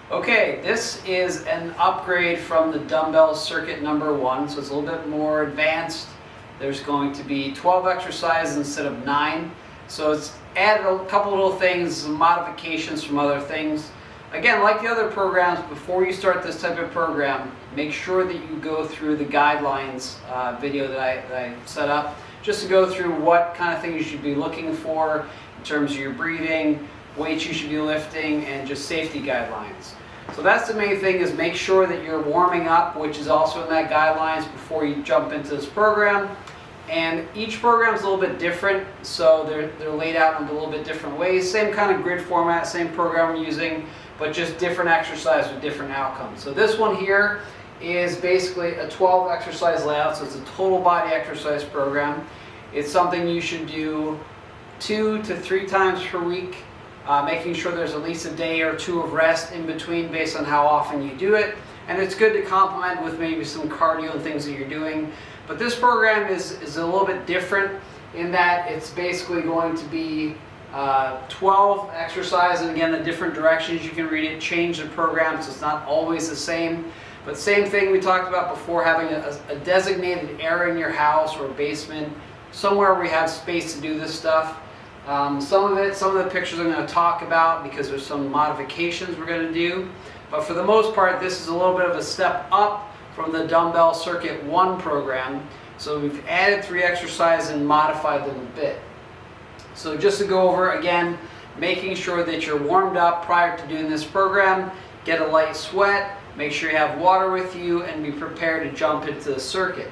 Okay, this is an upgrade from the dumbbell circuit number 1, so it's a little bit more advanced. There's going to be 12 exercises instead of 9. So it's added a couple little things, some modifications from other things. Again, like the other programs, before you start this type of program, make sure that you go through the guidelines video that I set up, just to go through what kind of things you should be looking for in terms of your breathing, weights you should be lifting, and just safety guidelines. So that's the main thing, is make sure that you're warming up, which is also in that guidelines, before you jump into this program. And each program is a little bit different, so they're laid out in a little bit different ways. Same kind of grid format, same program we're using, but just different exercise with different outcomes. So this one here is basically a 12 exercise layout, so it's a total body exercise program. It's something you should do 2 to 3 times per week. Making sure there's at least a day or 2 of rest in between based on how often you do it. And it's good to complement with maybe some cardio and things that you're doing. But this program is a little bit different in that it's basically going to be 12 exercises, and again, the different directions you can read it, change the program, so it's not always the same. But same thing we talked about before, having a designated area in your house or basement, somewhere where we have space to do this stuff. Some of the pictures I'm going to talk about because there's some modifications we're going to do. But for the most part, this is a little bit of a step up from the Dumbbell Circuit 1 program. So we've added 3 exercises and modified them a bit. So just to go over again, making sure that you're warmed up prior to doing this program, get a light sweat, make sure you have water with you, and be prepared to jump into the circuit.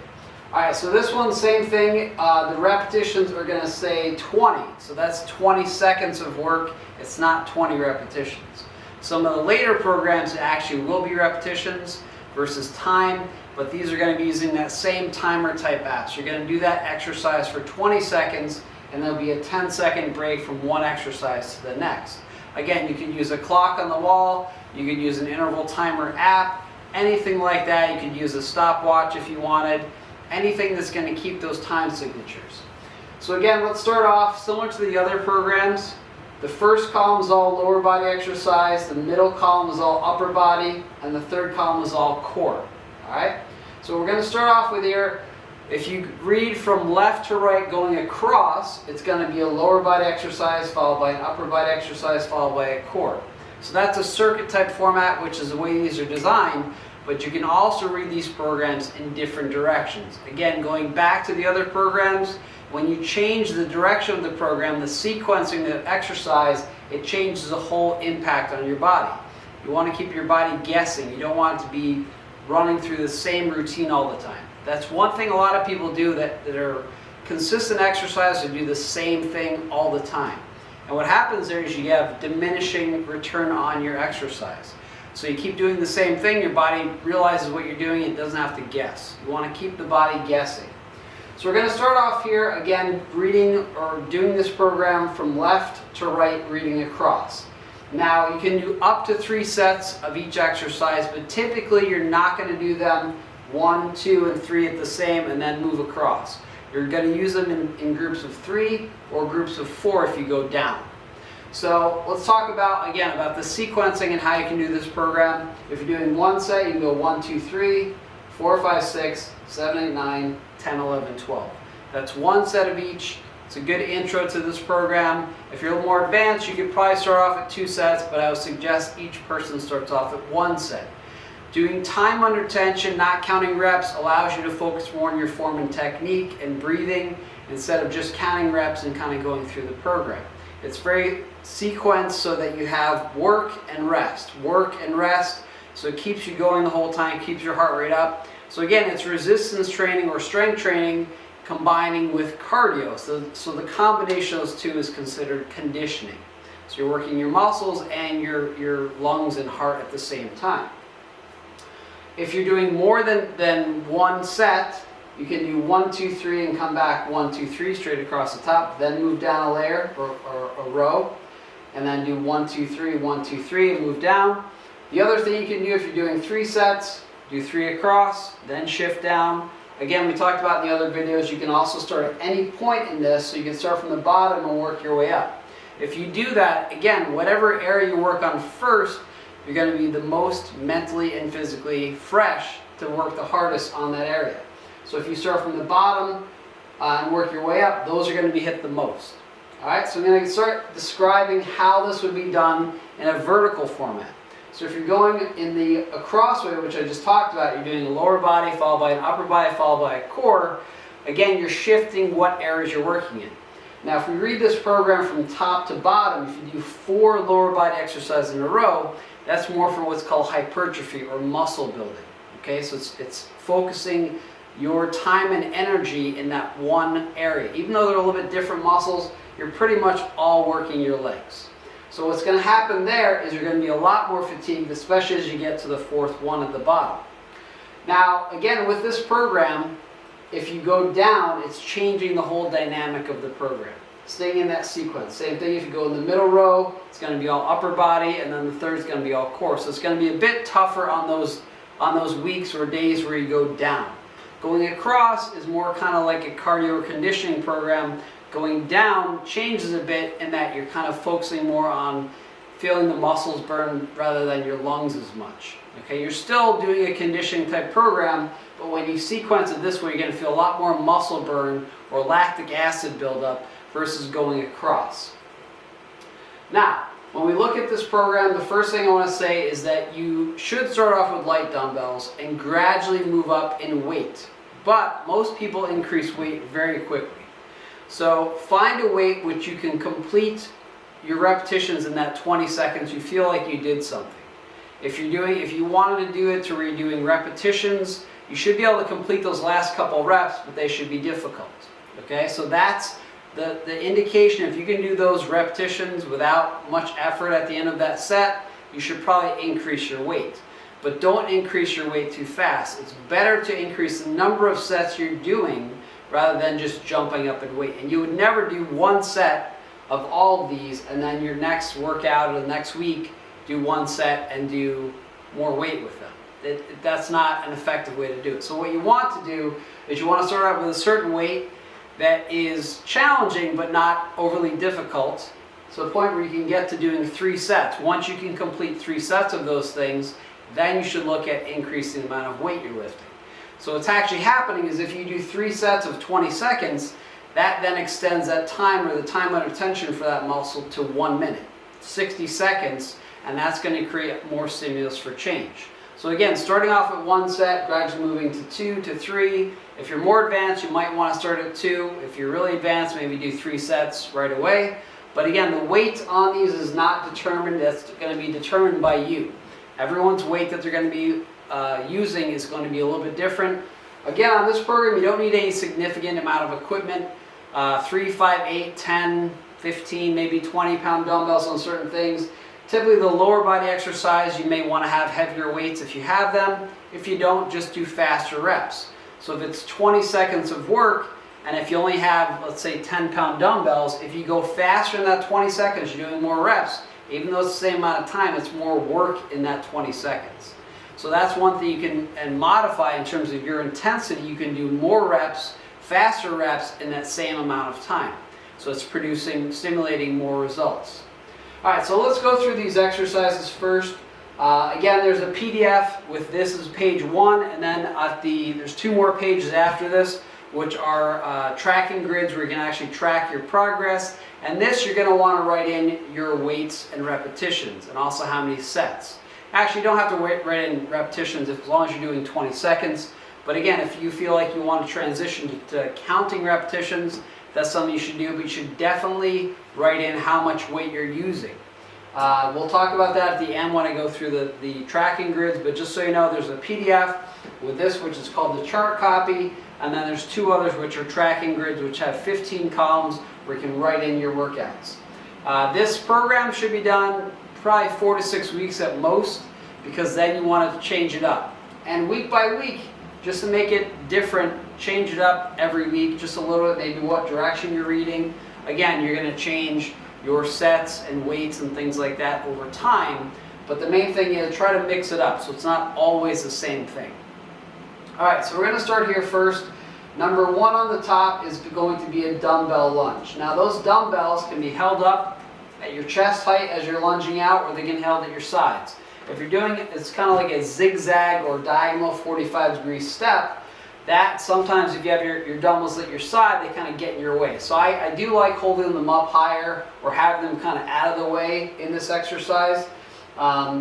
Alright, so this one, same thing. The repetitions are going to say 20. So that's 20 seconds of work. It's not 20 repetitions. Some of the later programs actually will be repetitions versus time, but these are going to be using that same timer type app. So you're going to do that exercise for 20 seconds, and there'll be a 10-second break from one exercise to the next. Again, you can use a clock on the wall, you could use an interval timer app, anything like that. You could use a stopwatch if you wanted. Anything that's going to keep those time signatures. So again, let's start off similar to the other programs. The first column is all lower body exercise, the middle column is all upper body, and the third column is all core. Alright? So we're going to start off with here, if you read from left to right going across, it's going to be a lower body exercise followed by an upper body exercise followed by a core. So that's a circuit type format, which is the way these are designed. But you can also read these programs in different directions. Again, going back to the other programs, when you change the direction of the program, the sequencing of exercise, it changes the whole impact on your body. You want to keep your body guessing. You don't want it to be running through the same routine all the time. That's one thing a lot of people do that are consistent exercises, they do the same thing all the time. And what happens there is you have diminishing return on your exercise. So you keep doing the same thing, your body realizes what you're doing, it doesn't have to guess. You want to keep the body guessing. So we're going to start off here, again, reading or doing this program from left to right, reading across. Now, you can do up to 3 sets of each exercise, but typically you're not going to do them 1, 2, and 3 at the same and then move across. You're going to use them in groups of 3 or groups of 4 if you go down. So let's talk about the sequencing and how you can do this program. If you're doing 1 set, you can go 1, 2, 3, 4, 5, 6, 7, 8, 9, 10, 11, 12. That's 1 set of each. It's a good intro to this program. If you're a little more advanced, you could probably start off at 2 sets, but I would suggest each person starts off at 1 set. Doing time under tension, not counting reps, allows you to focus more on your form and technique and breathing instead of just counting reps and kind of going through the program. It's very sequenced so that you have work and rest, so it keeps you going the whole time, keeps your heart rate up. So again, it's resistance training or strength training combining with cardio. So the combination of those two is considered conditioning. So you're working your muscles and your lungs and heart at the same time. If you're doing more than 1 set, you can do 1, 2, 3 and come back 1, 2, 3 straight across the top, then move down a layer or a row, and then do 1, 2, 3, 1, 2, 3 and move down. The other thing you can do if you're doing 3 sets, do 3 across, then shift down. Again, we talked about in the other videos, you can also start at any point in this, so you can start from the bottom and work your way up. If you do that, again, whatever area you work on first, you're going to be the most mentally and physically fresh to work the hardest on that area. So if you start from the bottom and work your way up, those are going to be hit the most. All right, so I'm going to start describing how this would be done in a vertical format. So if you're going in the across way, which I just talked about, you're doing a lower body followed by an upper body followed by a core. Again, you're shifting what areas you're working in. Now, if we read this program from top to bottom, if you do 4 lower body exercises in a row, that's more for what's called hypertrophy or muscle building. Okay, so it's focusing your time and energy in that one area. Even though they're a little bit different muscles, you're pretty much all working your legs. So what's going to happen there is you're going to be a lot more fatigued, especially as you get to the 4th one at the bottom. Now, again, with this program, if you go down, it's changing the whole dynamic of the program. Staying in that sequence. Same thing if you go in the middle row, it's going to be all upper body, and then the third is going to be all core. So it's going to be a bit tougher on those weeks or days where you go down. Going across is more kind of like a cardio conditioning program. Going down changes a bit in that you're kind of focusing more on feeling the muscles burn rather than your lungs as much. Okay, you're still doing a conditioning type program, but when you sequence it this way, you're going to feel a lot more muscle burn or lactic acid buildup versus going across. Now, when we look at this program, the first thing I want to say is that you should start off with light dumbbells and gradually move up in weight. But most people increase weight very quickly. So find a weight which you can complete your repetitions in that 20 seconds you feel like you did something. If you wanted to do it to where you're doing repetitions, you should be able to complete those last couple reps, but they should be difficult. Okay, so that's the indication. If you can do those repetitions without much effort at the end of that set, you should probably increase your weight. But don't increase your weight too fast. It's better to increase the number of sets you're doing rather than just jumping up in weight. And you would never do one set of all of these and then your next workout or the next week do one set and do more weight with them. That's not an effective way to do it. So what you want to do is you want to start out with a certain weight that is challenging but not overly difficult, to the point where you can get to doing 3 sets. Once you can complete 3 sets of those things, then you should look at increasing the amount of weight you're lifting. So what's actually happening is if you do 3 sets of 20 seconds, that then extends that time or the time under tension for that muscle to 1 minute, 60 seconds, and that's going to create more stimulus for change. So again, starting off at 1 set, gradually moving to 2 to 3. If you're more advanced, you might want to start at 2. If you're really advanced, maybe do 3 sets right away. But again, the weight on these is not determined. That's going to be determined by you. Everyone's weight that they're going to be using is going to be a little bit different. Again, on this program, you don't need any significant amount of equipment. 3, 5, 8, 10, 15, maybe 20-pound dumbbells on certain things. Typically, the lower body exercise, you may want to have heavier weights if you have them. If you don't, just do faster reps. So if it's 20 seconds of work, and if you only have, let's say, 10-pound dumbbells, if you go faster in that 20 seconds, you're doing more reps. Even though it's the same amount of time, it's more work in that 20 seconds. So that's one thing you can modify in terms of your intensity. You can do more reps, faster reps in that same amount of time. So it's stimulating more results. All right, so let's go through these exercises first. Again, there's a PDF with this as page 1, and then there's 2 more pages after this, which are tracking grids where you can actually track your progress. And this, you're going to want to write in your weights and repetitions, and also how many sets. Actually, you don't have to write in repetitions as long as you're doing 20 seconds. But again, if you feel like you want to transition to counting repetitions, that's something you should do, but you should definitely write in how much weight you're using. We'll talk about that at the end when I go through the tracking grids, but just so you know, there's a PDF with this, which is called the chart copy, and then there's 2 others which are tracking grids, which have 15 columns where you can write in your workouts. This program should be done probably 4 to 6 weeks at most, because then you want to change it up. And week by week, just to make it different, change it up every week, just a little bit, maybe what direction you're reading. Again, you're going to change your sets and weights and things like that over time, but the main thing is try to mix it up so it's not always the same thing. All right, so we're going to start here first. Number 1 on the top is going to be a dumbbell lunge. Now those dumbbells can be held up at your chest height as you're lunging out, or they can be held at your sides. If you're doing it, it's kind of like a zigzag or diagonal 45-degree step. That sometimes if you have your dumbbells at your side, they kind of get in your way. So I do like holding them up higher or having them kind of out of the way in this exercise.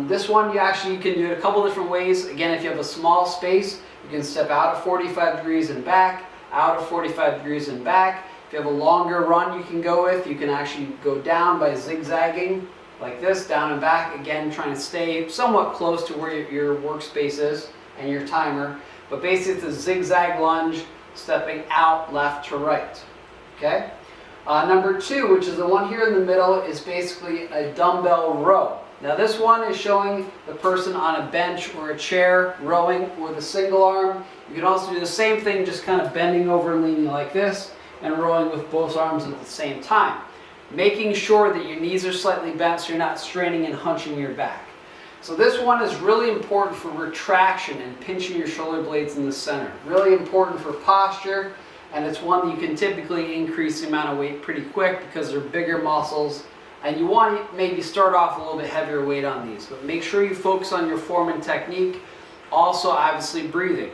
This one you can do it a couple different ways. Again, if you have a small space, you can step out of 45 degrees and back, out of 45 degrees and back. If you have a longer run you can go with, you can actually go down by zigzagging like this, down and back. Again, trying to stay somewhat close to where your workspace is and your timer. But basically it's a zigzag lunge, stepping out left to right. Okay? Number 2, which is the one here in the middle, is basically a dumbbell row. Now this one is showing the person on a bench or a chair rowing with a single arm. You can also do the same thing, just kind of bending over and leaning like this and rowing with both arms at the same time. Making sure that your knees are slightly bent so you're not straining and hunching your back. So this one is really important for retraction and pinching your shoulder blades in the center. Really important for posture, and it's one that you can typically increase the amount of weight pretty quick because they're bigger muscles, and you want to maybe start off a little bit heavier weight on these. But make sure you focus on your form and technique. Also, obviously, breathing.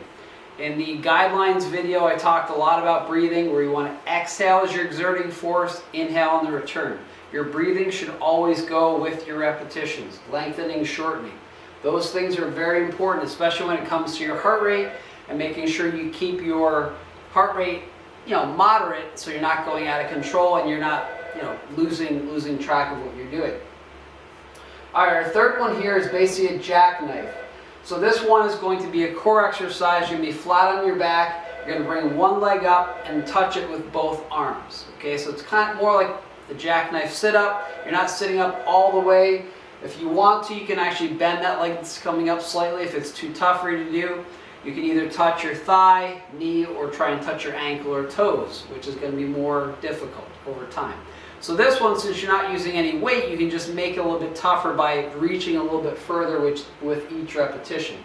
In the guidelines video, I talked a lot about breathing, where you want to exhale as you're exerting force, inhale on the return. Your breathing should always go with your repetitions, lengthening, shortening. Those things are very important, especially when it comes to your heart rate and making sure you keep your heart rate, moderate, so you're not going out of control and you're not, losing track of what you're doing. All right, our third one here is basically a jackknife. So this one is going to be a core exercise. You're going to be flat on your back. You're going to bring one leg up and touch it with both arms. Okay, so it's kind of more like the jackknife sit-up. You're not sitting up all the way. If you want to, you can actually bend that leg that's coming up slightly if it's too tough for you to do. You can either touch your thigh, knee, or try and touch your ankle or toes, which is going to be more difficult over time. So this one, since you're not using any weight, you can just make it a little bit tougher by reaching a little bit further with each repetition.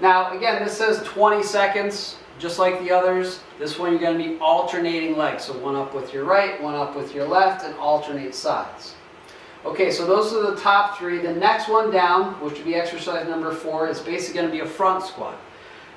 Now, again, this says 20 seconds, just like the others. This one you're going to be alternating legs. So one up with your right, one up with your left, and alternate sides. Okay, so those are the top 3. The next one down, which would be exercise number 4, is basically going to be a front squat.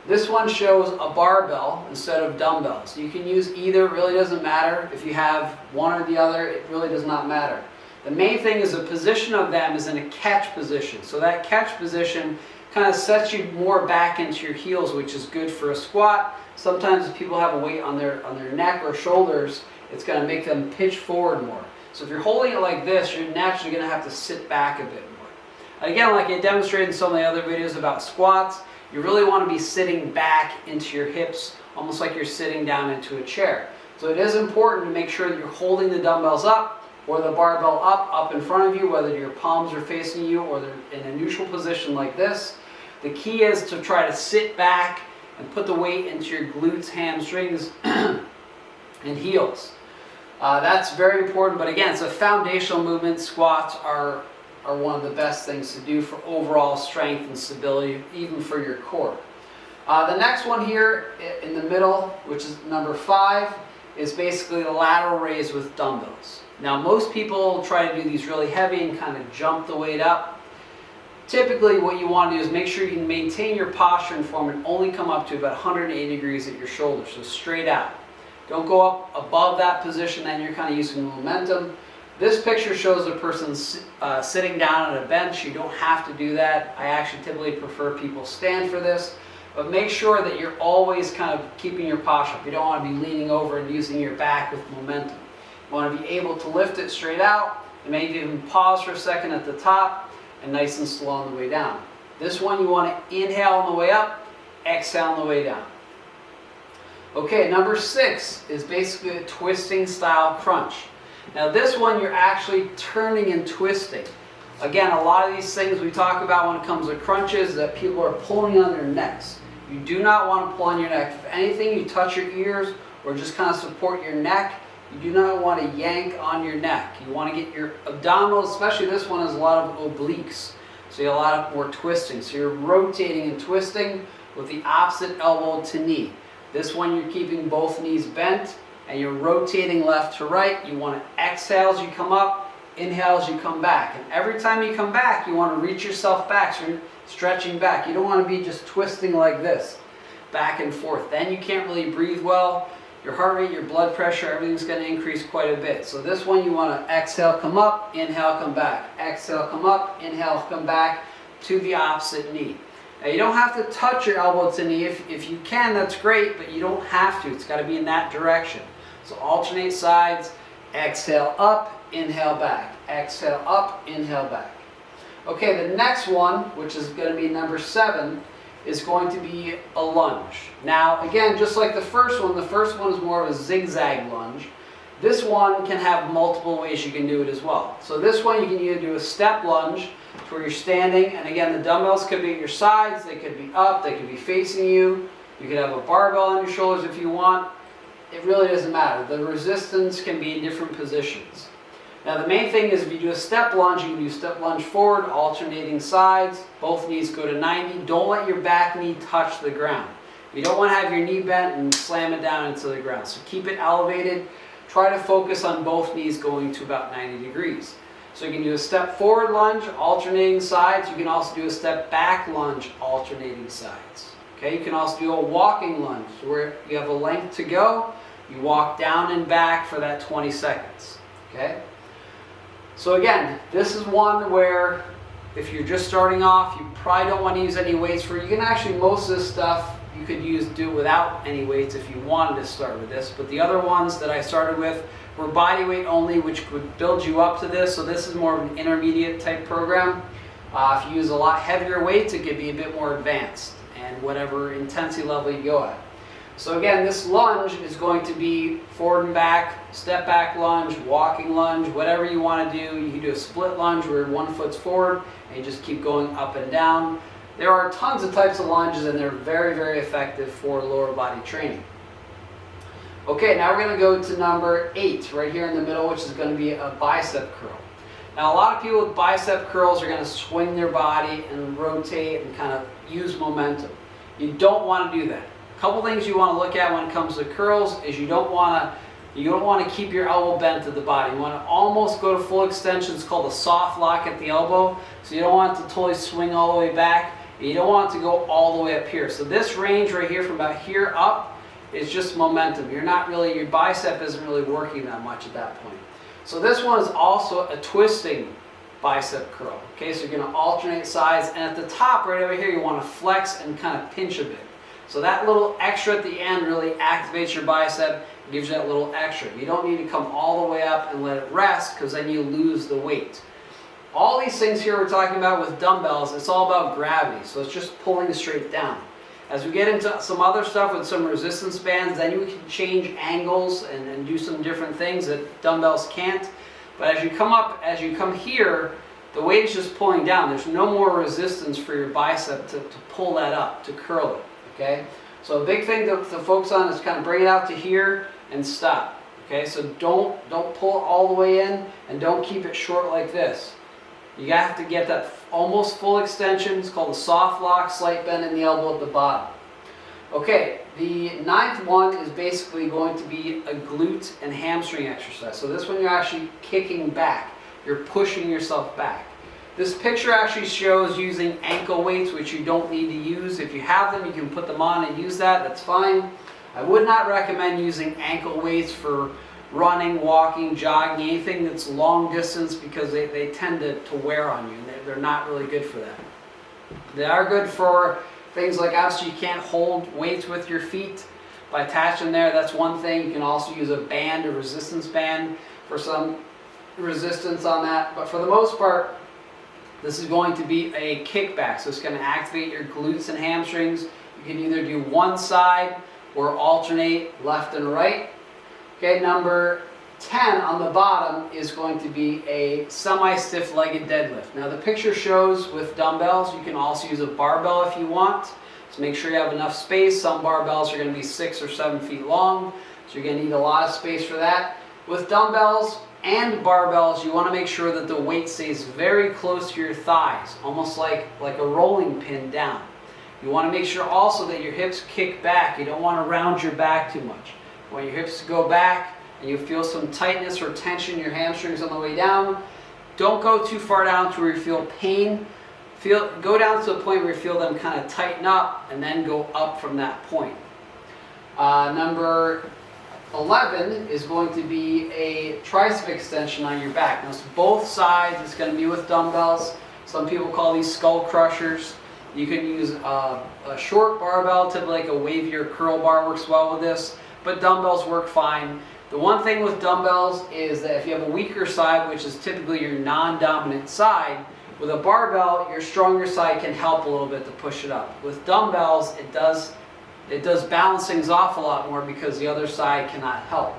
This one shows a barbell instead of dumbbells. You can use either, it really doesn't matter. If you have one or the other, it really does not matter. The main thing is the position of them is in a catch position. So that catch position kind of sets you more back into your heels, which is good for a squat. Sometimes if people have a weight on their neck or shoulders, it's going to make them pitch forward more. So if you're holding it like this, you're naturally going to have to sit back a bit more. And again, like I demonstrated in some of the other videos about squats, you really want to be sitting back into your hips, almost like you're sitting down into a chair. So it is important to make sure that you're holding the dumbbells up or the barbell up in front of you, whether your palms are facing you or they're in a neutral position like this. The key is to try to sit back and put the weight into your glutes, hamstrings, and heels. That's very important, but again, it's a foundational movement. Squats are one of the best things to do for overall strength and stability, even for your core. The next one here in the middle, which is number 5, is basically the lateral raise with dumbbells. Now, most people try to do these really heavy and kind of jump the weight up. Typically, what you want to do is make sure you can maintain your posture and form and only come up to about 180 degrees at your shoulders, so straight out. Don't go up above that position, then you're kind of using momentum. This picture shows a person sitting down on a bench. You don't have to do that. I actually typically prefer people stand for this. But make sure that you're always kind of keeping your posture up. You don't want to be leaning over and using your back with momentum. You want to be able to lift it straight out and maybe even pause for a second at the top and nice and slow on the way down. This one you want to inhale on the way up, exhale on the way down. Okay, number 6 is basically a twisting style crunch. Now this one you're actually turning and twisting. Again, a lot of these things we talk about when it comes to crunches that people are pulling on their necks. You do not want to pull on your neck. If anything, you touch your ears or just kind of support your neck. You do not want to yank on your neck. You want to get your abdominals, especially this one has a lot of obliques. So you have a lot more twisting. So you're rotating and twisting with the opposite elbow to knee. This one you're keeping both knees bent and you're rotating left to right. You want to exhale as you come up, Inhale as you come back. And every time you come back, you want to reach yourself back, so you're stretching back. You don't want to be just twisting like this, back and forth. Then you can't really breathe well. Your heart rate, your blood pressure, everything's going to increase quite a bit. So this one you want to exhale, come up, inhale, come back. Exhale, come up, inhale, come back to the opposite knee. Now you don't have to touch your elbow to knee. If you can, that's great, but you don't have to. It's got to be in that direction. So alternate sides, exhale up, inhale back. Exhale up, inhale back. Okay, the next one, which is going to be number 7, is going to be a lunge. Now, again, just like the first one is more of a zigzag lunge. This one can have multiple ways you can do it as well. So this one you can either do a step lunge, to where you're standing, and again, the dumbbells could be at your sides, they could be up, they could be facing you. You could have a barbell on your shoulders if you want. It really doesn't matter. The resistance can be in different positions. Now the main thing is if you do a step lunge, you can do step lunge forward, alternating sides. Both knees go to 90. Don't let your back knee touch the ground. You don't want to have your knee bent and slam it down into the ground. So keep it elevated. Try to focus on both knees going to about 90 degrees. So you can do a step forward lunge, alternating sides. You can also do a step back lunge, alternating sides. Okay, you can also do a walking lunge where you have a length to go. You walk down and back for that 20 seconds. Okay. So again, this is one where if you're just starting off, you probably don't want to use any weights for it. You can actually, most of this stuff, you could do without any weights if you wanted to start with this. But the other ones that I started with were body weight only, which would build you up to this. So this is more of an intermediate type program. If you use a lot heavier weights, it could be a bit more advanced and whatever intensity level you go at. So again, this lunge is going to be forward and back, step back lunge, walking lunge, whatever you want to do. You can do a split lunge where one foot's forward and you just keep going up and down. There are tons of types of lunges and they're very, very effective for lower body training. Okay, now we're going to go to number 8, right here in the middle, which is going to be a bicep curl. Now a lot of people with bicep curls are going to swing their body and rotate and kind of use momentum. You don't want to do that. Couple things you want to look at when it comes to curls is you don't want to keep your elbow bent to the body. You want to almost go to full extension. It's called a soft lock at the elbow. So you don't want it to totally swing all the way back. And you don't want it to go all the way up here. So this range right here from about here up is just momentum. Your bicep isn't really working that much at that point. So this one is also a twisting bicep curl. Okay, so you're going to alternate sides, and at the top right over here you want to flex and kind of pinch a bit. So that little extra at the end really activates your bicep and gives you that little extra. You don't need to come all the way up and let it rest because then you lose the weight. All these things here we're talking about with dumbbells, it's all about gravity. So it's just pulling straight down. As we get into some other stuff with some resistance bands, then you can change angles and do some different things that dumbbells can't. But as you come here, the weight is just pulling down. There's no more resistance for your bicep to pull that up, to curl it. Okay, so a big thing to focus on is kind of bring it out to here and stop. Okay, so don't pull it all the way in and don't keep it short like this. You have to get that almost full extension. It's called a soft lock, slight bend in the elbow at the bottom. Okay, the 9th one is basically going to be a glute and hamstring exercise. So this one you're actually kicking back. You're pushing yourself back. This picture actually shows using ankle weights, which you don't need to use. If you have them, you can put them on and use that. That's fine. I would not recommend using ankle weights for running, walking, jogging, anything that's long distance because they tend to wear on you. They're not really good for that. They are good for things like obviously you can't hold weights with your feet by attaching there. That's one thing. You can also use a band, a resistance band for some resistance on that. But for the most part, this is going to be a kickback. So it's going to activate your glutes and hamstrings. You can either do one side or alternate left and right. Okay, number 10 on the bottom is going to be a semi-stiff legged deadlift. Now the picture shows with dumbbells, you can also use a barbell if you want. So make sure you have enough space. Some barbells are going to be 6 or 7 feet long, so you're going to need a lot of space for that. With dumbbells and barbells, you want to make sure that the weight stays very close to your thighs, almost like a rolling pin down. You want to make sure also that your hips kick back. You don't want to round your back too much. You want your hips to go back and you feel some tightness or tension in your hamstrings on the way down. Don't go too far down to where you feel pain. Go down to the point where you feel them kind of tighten up, and then go up from that point. Number 11 is going to be a tricep extension on your back. Now, it's both sides. It's going to be with dumbbells. Some people call these skull crushers. You can use a short barbell, typically like a wavier curl bar works well with this, but dumbbells work fine. The one thing with dumbbells is that if you have a weaker side, which is typically your non-dominant side, with a barbell, your stronger side can help a little bit to push it up. With dumbbells, it does balance things off a lot more because the other side cannot help.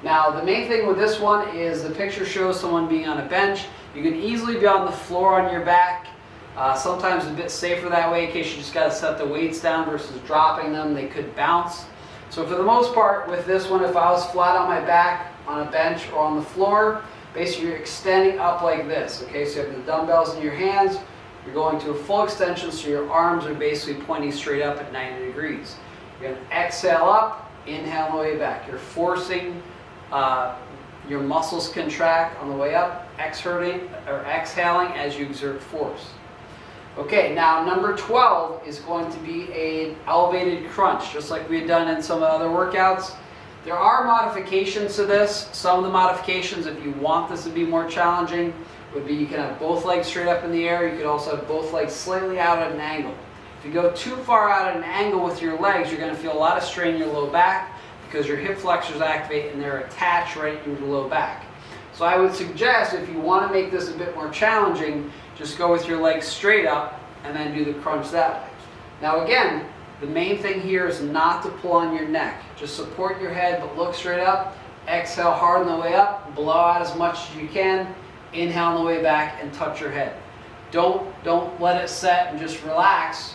Now, the main thing with this one is the picture shows someone being on a bench. You can easily be on the floor on your back. Sometimes it's a bit safer that way in case you just got to set the weights down versus dropping them. They could bounce. So for the most part with this one, if I was flat on my back on a bench or on the floor, basically you're extending up like this. Okay, so you have the dumbbells in your hands. You're going to a full extension, so your arms are basically pointing straight up at 90 degrees. You're going to exhale up, inhale on the way back. You're forcing your muscles contract on the way up, exhaling as you exert force. Okay, now number 12 is going to be an elevated crunch, just like we had done in some other workouts. There are modifications to this. Some of the modifications, if you want this to be more challenging, would be you can have both legs straight up in the air. You could also have both legs slightly out at an angle. If you go too far out at an angle with your legs, you're going to feel a lot of strain in your low back because your hip flexors activate and they're attached right in your low back. So I would suggest if you want to make this a bit more challenging, just go with your legs straight up and then do the crunch that way. Now again, the main thing here is not to pull on your neck. Just support your head but look straight up. Exhale hard on the way up, blow out as much as you can. Inhale on the way back and touch your head. Don't let it set and just relax.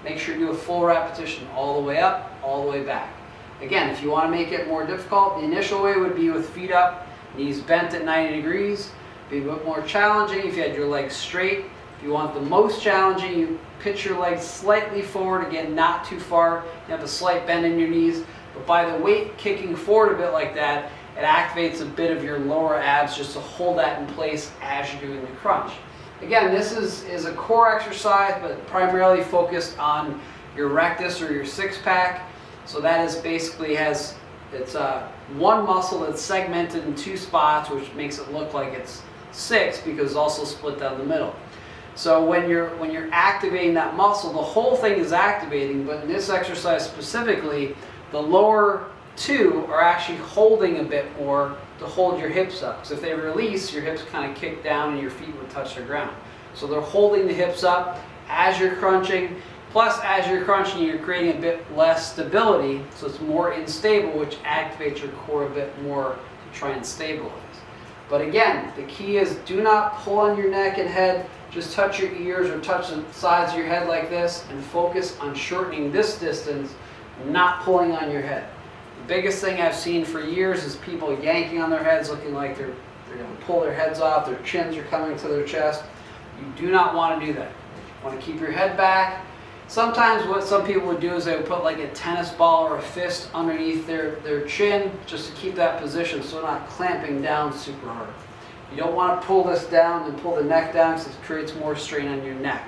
Make sure you do a full repetition all the way up, all the way back. Again, if you want to make it more difficult, the initial way would be with feet up, knees bent at 90 degrees. Be a bit more challenging if you had your legs straight. If you want the most challenging, you pitch your legs slightly forward, again, not too far. You have a slight bend in your knees, but by the weight kicking forward a bit like that, it activates a bit of your lower abs just to hold that in place as you're doing the crunch. Again, this is a core exercise, but primarily focused on your rectus or your six-pack. So that is basically it's one muscle that's segmented in two spots, which makes it look like it's 6 because it's also split down the middle. So when you're activating that muscle, the whole thing is activating, but in this exercise specifically, the lower two are actually holding a bit more to hold your hips up. So if they release, your hips kind of kick down and your feet would touch the ground. So they're holding the hips up as you're crunching. Plus, as you're crunching, you're creating a bit less stability, so it's more unstable, which activates your core a bit more to try and stabilize. But again, the key is do not pull on your neck and head. Just touch your ears or touch the sides of your head like this and focus on shortening this distance, not pulling on your head. The biggest thing I've seen for years is people yanking on their heads, looking like they're going to pull their heads off, their chins are coming to their chest. You do not want to do that. You want to keep your head back. Sometimes what some people would do is they would put like a tennis ball or a fist underneath their chin just to keep that position so they're not clamping down super hard. You don't want to pull this down and pull the neck down because it creates more strain on your neck.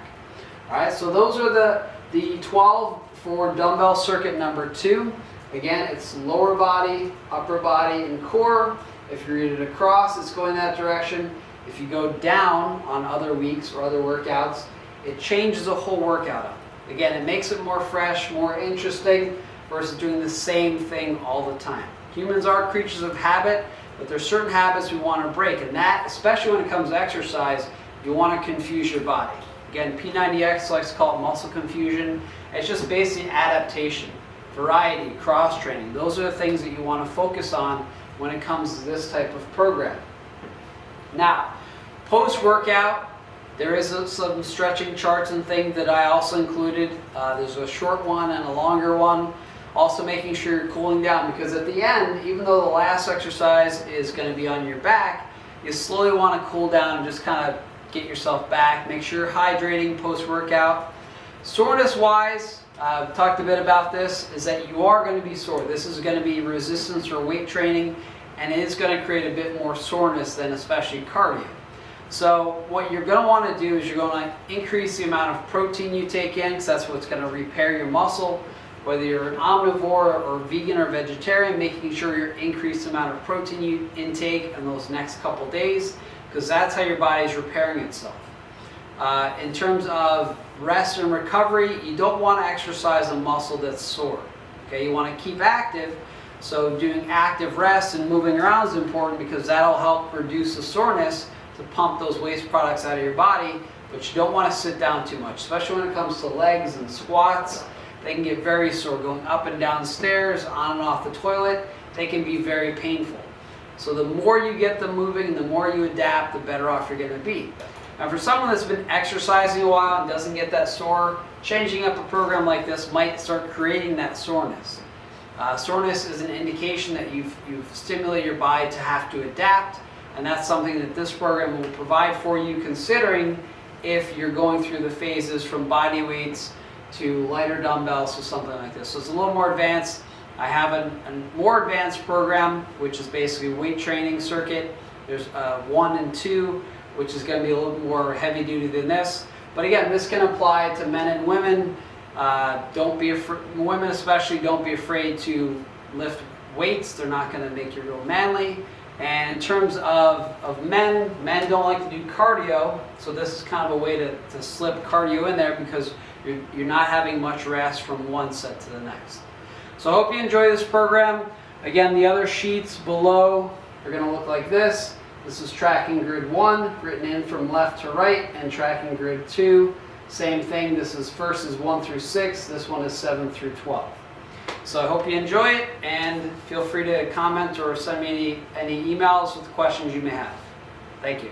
Alright, so those are the 12 for dumbbell circuit number 2. Again, it's lower body, upper body, and core. If you read it across, it's going that direction. If you go down on other weeks or other workouts, it changes the whole workout up. Again, it makes it more fresh, more interesting versus doing the same thing all the time. Humans are creatures of habit, but there's certain habits we want to break, and that, especially when it comes to exercise, you want to confuse your body. Again, P90X likes to call it muscle confusion. It's just basically adaptation, variety, cross-training. Those are the things that you want to focus on when it comes to this type of program. Now, post-workout, there is some stretching charts and things that I also included. There's a short one and a longer one. Also making sure you're cooling down, because at the end, even though the last exercise is going to be on your back, you slowly want to cool down and just kind of get yourself back. Make sure you're hydrating post-workout. Soreness-wise, I've talked a bit about this, is that you are going to be sore. This is going to be resistance or weight training, and it is going to create a bit more soreness than especially cardio. So what you're going to want to do is you're going to increase the amount of protein you take in, because that's what's going to repair your muscle. Whether you're an omnivore or vegan or vegetarian, making sure you're increasing the amount of protein you intake in those next couple days, because that's how your body is repairing itself. In terms of rest and recovery, you don't want to exercise a muscle that's sore. Okay, you want to keep active, so doing active rest and moving around is important, because that'll help reduce the soreness to pump those waste products out of your body. But you don't want to sit down too much, especially when it comes to legs and squats. They can get very sore. Going up and down stairs, on and off the toilet, they can be very painful. So the more you get them moving and the more you adapt, the better off you're going to be. Now for someone that's been exercising a while and doesn't get that sore, changing up a program like this might start creating that soreness. Soreness is an indication that you've stimulated your body to have to adapt, and that's something that this program will provide for you, considering if you're going through the phases from body weights to lighter dumbbells or something like this. So it's a little more advanced. I have a more advanced program, which is basically a weight training circuit. There's 1 and 2, which is going to be a little more heavy duty than this. But again, this can apply to men and women. Don't be afraid, women especially, don't be afraid to lift weights. They're not going to make you real manly. And in terms of men don't like to do cardio, so this is kind of a way to slip cardio in there, because you're not having much rest from one set to the next. So I hope you enjoy this program. Again, the other sheets below are going to look like this. This is tracking grid 1, written in from left to right, and tracking grid 2. Same thing, this is first is 1 through 6, this one is 7 through 12. So I hope you enjoy it, and feel free to comment or send me any emails with questions you may have. Thank you.